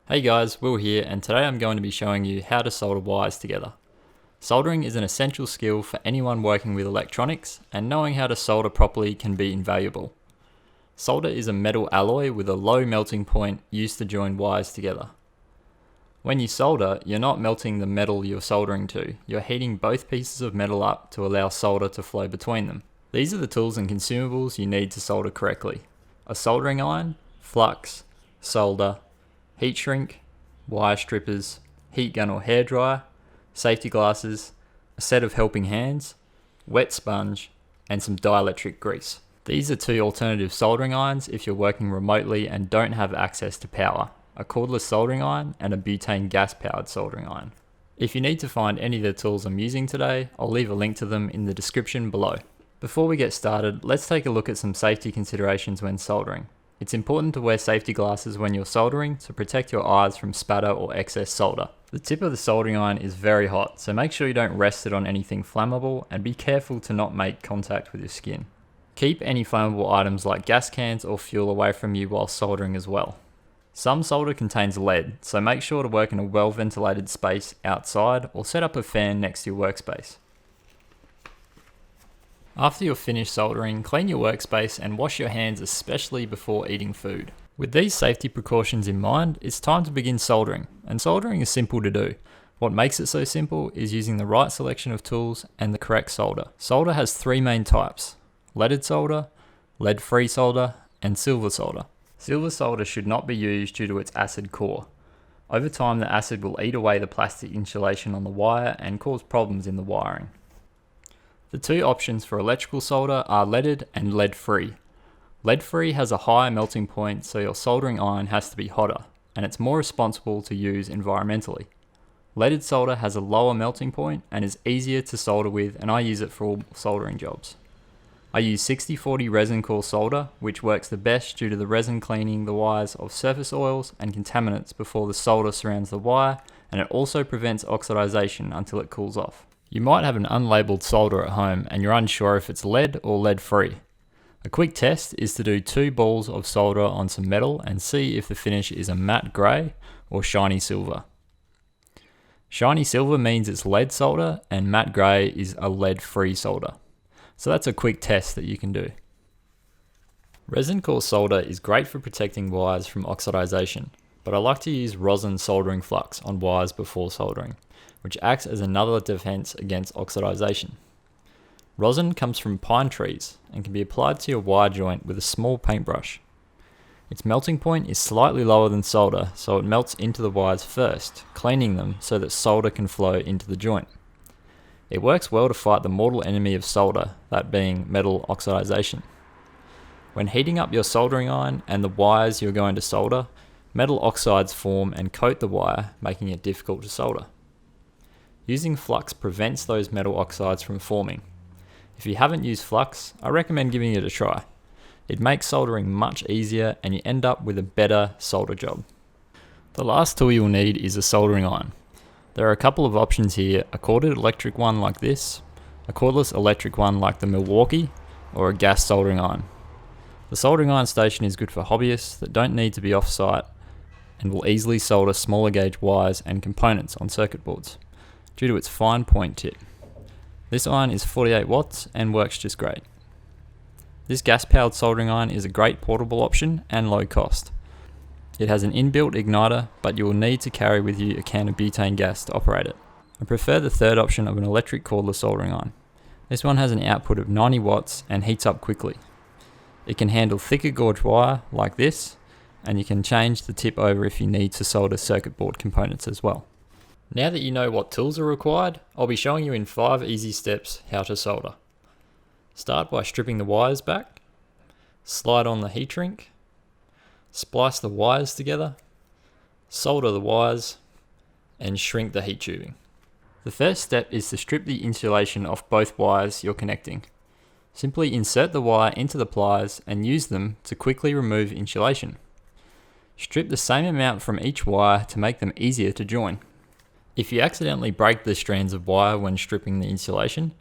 Hey guys, Will here, and today I'm going to be showing you how to solder wires together. Soldering is an essential skill for anyone working with electronics, and knowing how to solder properly can be invaluable. Solder is a metal alloy with a low melting point used to join wires together. When you solder, you're not melting the metal you're soldering to, you're heating both pieces of metal up to allow solder to flow between them. These are the tools and consumables you need to solder correctly: a soldering iron, flux, solder, heat shrink, wire strippers, heat gun or hairdryer, safety glasses, a set of helping hands, wet sponge, and some dielectric grease. These are 2 alternative soldering irons if you're working remotely and don't have access to power: a cordless soldering iron and a butane gas-powered soldering iron. If you need to find any of the tools I'm using today, I'll leave a link to them in the description below. Before we get started, let's take a look at some safety considerations when soldering. It's important to wear safety glasses when you're soldering to protect your eyes from spatter or excess solder. The tip of the soldering iron is very hot, so make sure you don't rest it on anything flammable and be careful to not make contact with your skin. Keep any flammable items like gas cans or fuel away from you while soldering as well. Some solder contains lead, so make sure to work in a well-ventilated space outside or set up a fan next to your workspace. After you're finished soldering, clean your workspace and wash your hands, especially before eating food. With these safety precautions in mind, it's time to begin soldering, and soldering is simple to do. What makes it so simple is using the right selection of tools and the correct solder. Solder has 3 main types: leaded solder, lead-free solder, and silver solder. Silver solder should not be used due to its acid core. Over time, the acid will eat away the plastic insulation on the wire and cause problems in the wiring. The 2 options for electrical solder are leaded and lead-free. Lead-free has a higher melting point, so your soldering iron has to be hotter, and it's more responsible to use environmentally. Leaded solder has a lower melting point and is easier to solder with, and I use it for all soldering jobs. I use 60/40 resin core solder, which works the best due to the resin cleaning the wires of surface oils and contaminants before the solder surrounds the wire, and it also prevents oxidization until it cools off. You might have an unlabeled solder at home and you're unsure if it's lead or lead-free. A quick test is to do 2 balls of solder on some metal and see if the finish is a matte grey or shiny silver. Shiny silver means it's lead solder and matte grey is a lead-free solder. So that's a quick test that you can do. Resin core solder is great for protecting wires from oxidization, but I like to use rosin soldering flux on wires before soldering, which acts as another defense against oxidization. Rosin comes from pine trees and can be applied to your wire joint with a small paintbrush. Its melting point is slightly lower than solder, so it melts into the wires first, cleaning them so that solder can flow into the joint. It works well to fight the mortal enemy of solder, that being metal oxidization. When heating up your soldering iron and the wires you're going to solder, metal oxides form and coat the wire, making it difficult to solder. Using flux prevents those metal oxides from forming. If you haven't used flux, I recommend giving it a try. It makes soldering much easier and you end up with a better solder job. The last tool you'll need is a soldering iron. There are a couple of options here: a corded electric one like this, a cordless electric one like the Milwaukee, or a gas soldering iron. The soldering iron station is good for hobbyists that don't need to be off-site and will easily solder smaller gauge wires and components on circuit boards due to its fine point tip. This iron is 48 watts and works just great. This gas-powered soldering iron is a great portable option and low cost. It has an inbuilt igniter, but you will need to carry with you a can of butane gas to operate it. I prefer the third option of an electric cordless soldering iron. This one has an output of 90 watts and heats up quickly. It can handle thicker gauge wire like this, and you can change the tip over if you need to solder circuit board components as well. Now that you know what tools are required, I'll be showing you in 5 easy steps how to solder. Start by stripping the wires back, slide on the heat shrink, splice the wires together, solder the wires, and shrink the heat tubing. The first step is to strip the insulation off both wires you're connecting. Simply insert the wire into the pliers and use them to quickly remove insulation. Strip the same amount from each wire to make them easier to join. If you accidentally break the strands of wire when stripping the insulation,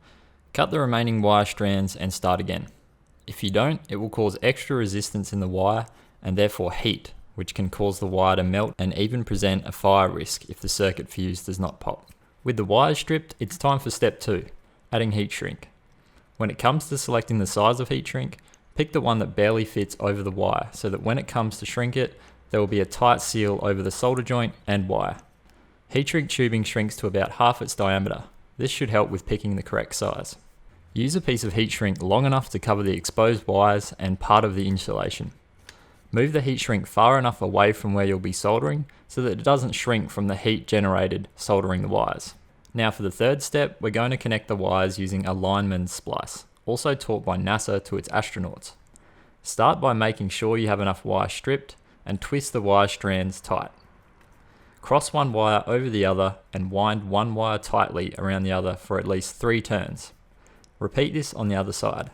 cut the remaining wire strands and start again. If you don't, it will cause extra resistance in the wire and therefore heat, which can cause the wire to melt and even present a fire risk if the circuit fuse does not pop. With the wires stripped, it's time for step 2, adding heat shrink. When it comes to selecting the size of heat shrink, pick the one that barely fits over the wire so that when it comes to shrink it, there will be a tight seal over the solder joint and wire. Heat shrink tubing shrinks to about half its diameter. This should help with picking the correct size. Use a piece of heat shrink long enough to cover the exposed wires and part of the insulation. Move the heat shrink far enough away from where you'll be soldering so that it doesn't shrink from the heat generated soldering the wires. Now for the third step, we're going to connect the wires using a lineman's splice, also taught by NASA to its astronauts. Start by making sure you have enough wire stripped and twist the wire strands tight. Cross one wire over the other and wind one wire tightly around the other for at least 3 turns. Repeat this on the other side.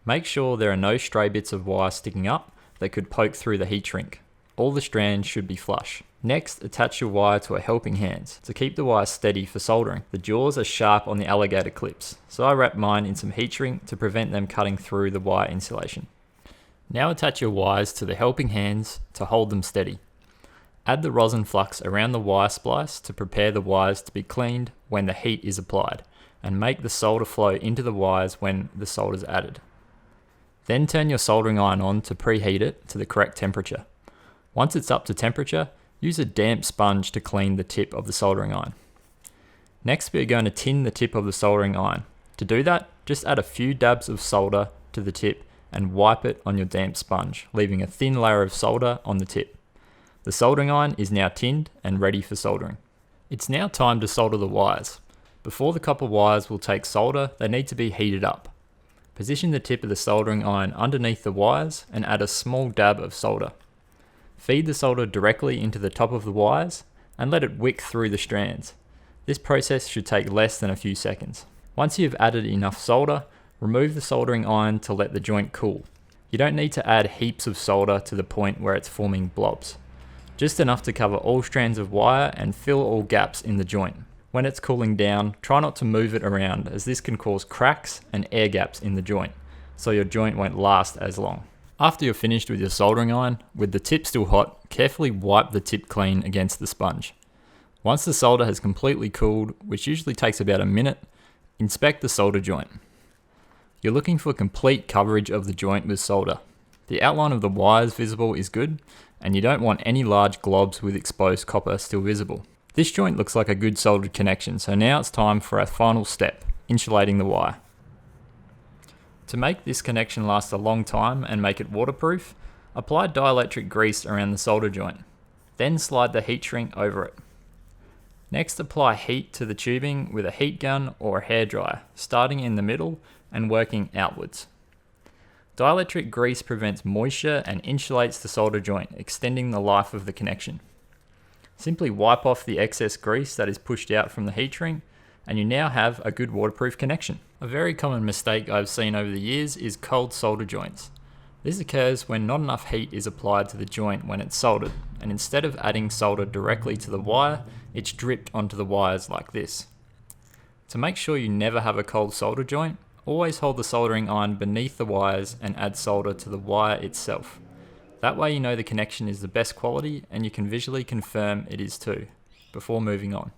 Make sure there are no stray bits of wire sticking up that could poke through the heat shrink. All the strands should be flush. Next, attach your wire to a helping hand to keep the wire steady for soldering. The jaws are sharp on the alligator clips, so I wrap mine in some heat shrink to prevent them cutting through the wire insulation. Now attach your wires to the helping hands to hold them steady. Add the rosin flux around the wire splice to prepare the wires to be cleaned when the heat is applied, and make the solder flow into the wires when the solder is added. Then turn your soldering iron on to preheat it to the correct temperature. Once it's up to temperature, use a damp sponge to clean the tip of the soldering iron. Next, we are going to tin the tip of the soldering iron. To do that, just add a few dabs of solder to the tip and wipe it on your damp sponge, leaving a thin layer of solder on the tip. The soldering iron is now tinned and ready for soldering. It's now time to solder the wires. Before the copper wires will take solder, they need to be heated up. Position the tip of the soldering iron underneath the wires and add a small dab of solder. Feed the solder directly into the top of the wires and let it wick through the strands. This process should take less than a few seconds. Once you've added enough solder, remove the soldering iron to let the joint cool. You don't need to add heaps of solder to the point where it's forming blobs. Just enough to cover all strands of wire and fill all gaps in the joint. When it's cooling down, try not to move it around as this can cause cracks and air gaps in the joint, so your joint won't last as long. After you're finished with your soldering iron, with the tip still hot, carefully wipe the tip clean against the sponge. Once the solder has completely cooled, which usually takes about a minute, inspect the solder joint. You're looking for complete coverage of the joint with solder. The outline of the wires visible is good, and you don't want any large globs with exposed copper still visible. This joint looks like a good soldered connection, so now it's time for our final step, insulating the wire. To make this connection last a long time and make it waterproof, apply dielectric grease around the solder joint. Then slide the heat shrink over it. Next, apply heat to the tubing with a heat gun or a hairdryer, starting in the middle and working outwards. Dielectric grease prevents moisture and insulates the solder joint, extending the life of the connection. Simply wipe off the excess grease that is pushed out from the heat shrink, and you now have a good waterproof connection. A very common mistake I've seen over the years is cold solder joints. This occurs when not enough heat is applied to the joint when it's soldered, and instead of adding solder directly to the wire, it's dripped onto the wires like this. To make sure you never have a cold solder joint, always hold the soldering iron beneath the wires and add solder to the wire itself. That way you know the connection is the best quality and you can visually confirm it is too, before moving on.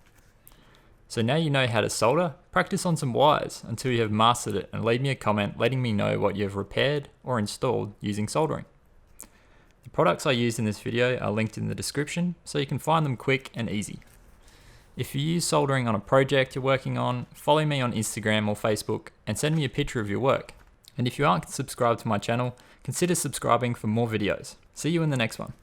So now you know how to solder, practice on some wires until you have mastered it and leave me a comment letting me know what you have repaired or installed using soldering. The products I used in this video are linked in the description so you can find them quick and easy. If you use soldering on a project you're working on, follow me on Instagram or Facebook and send me a picture of your work. And if you aren't subscribed to my channel, consider subscribing for more videos. See you in the next one.